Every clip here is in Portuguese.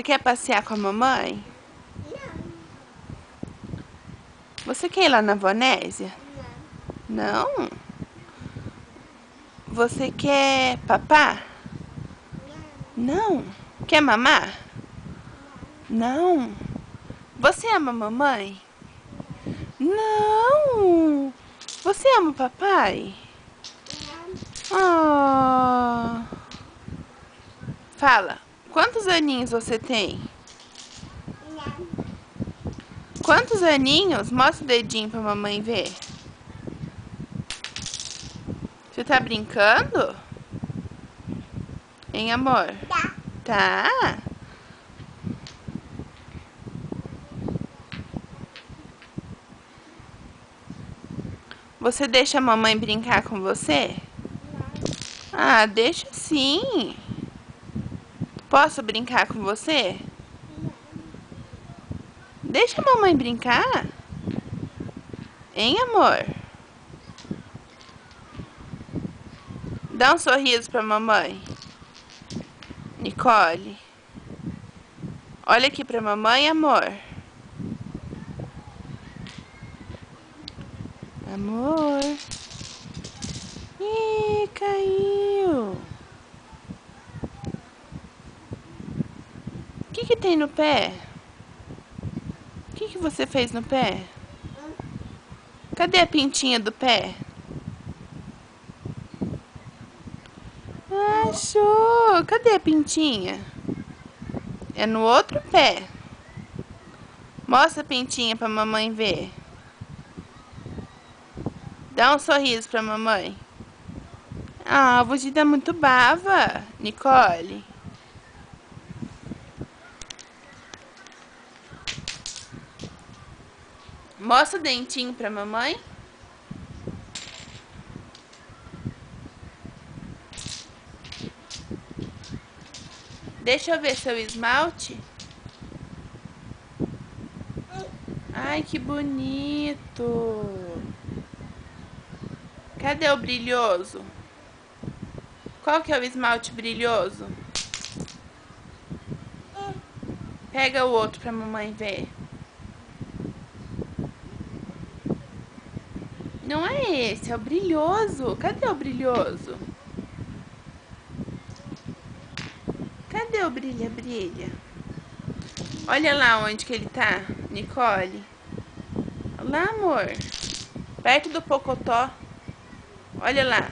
quer passear com a mamãe? Você quer ir lá na Vonésia? Não? Você quer papar? Não. Quer mamar? Não. Você ama a mamãe? Não. Você ama o papai? Oh. Fala, quantos aninhos você tem? Quantos aninhos? Mostra o dedinho pra mamãe ver. Você tá brincando? Hein, amor? Tá. Você deixa a mamãe brincar com você? Ah, deixa sim. Posso brincar com você? Deixa a mamãe brincar. Hein, amor? Dá um sorriso pra mamãe. Nicole. Olha aqui pra mamãe, amor. Amor. Ih, caiu. O que tem no pé? O que você fez no pé? Cadê a pintinha do pé? Achou! Cadê a pintinha? É no outro pé. Mostra a pintinha pra mamãe ver. Dá um sorriso pra mamãe. Ah, você tá muito brava, Nicole. Mostra o dentinho pra mamãe. Deixa eu ver seu esmalte. Ai, que bonito. Cadê o brilhoso? Qual que é o esmalte brilhoso? Pega o outro pra mamãe ver. Não é esse, é o brilhoso. Cadê o brilhoso? Cadê o brilha-brilha? Olha lá onde que ele tá, Nicole. Olha lá, amor. Perto do pocotó. Olha lá.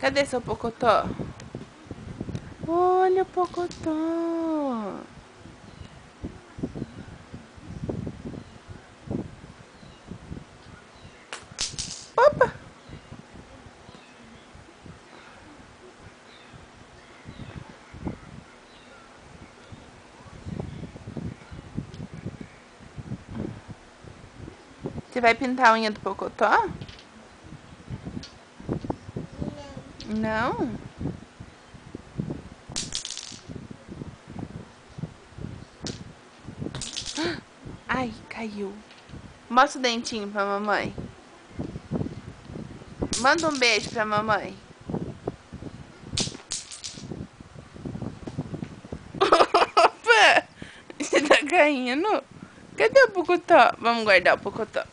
Cadê seu pocotó? Olha o pocotó. Opa! Você vai pintar a unha do pocotó? Não? Ai, caiu. Mostra o dentinho pra mamãe. Manda um beijo pra mamãe. Opa! Você tá caindo? Cadê o pocotó? Vamos guardar o pocotó.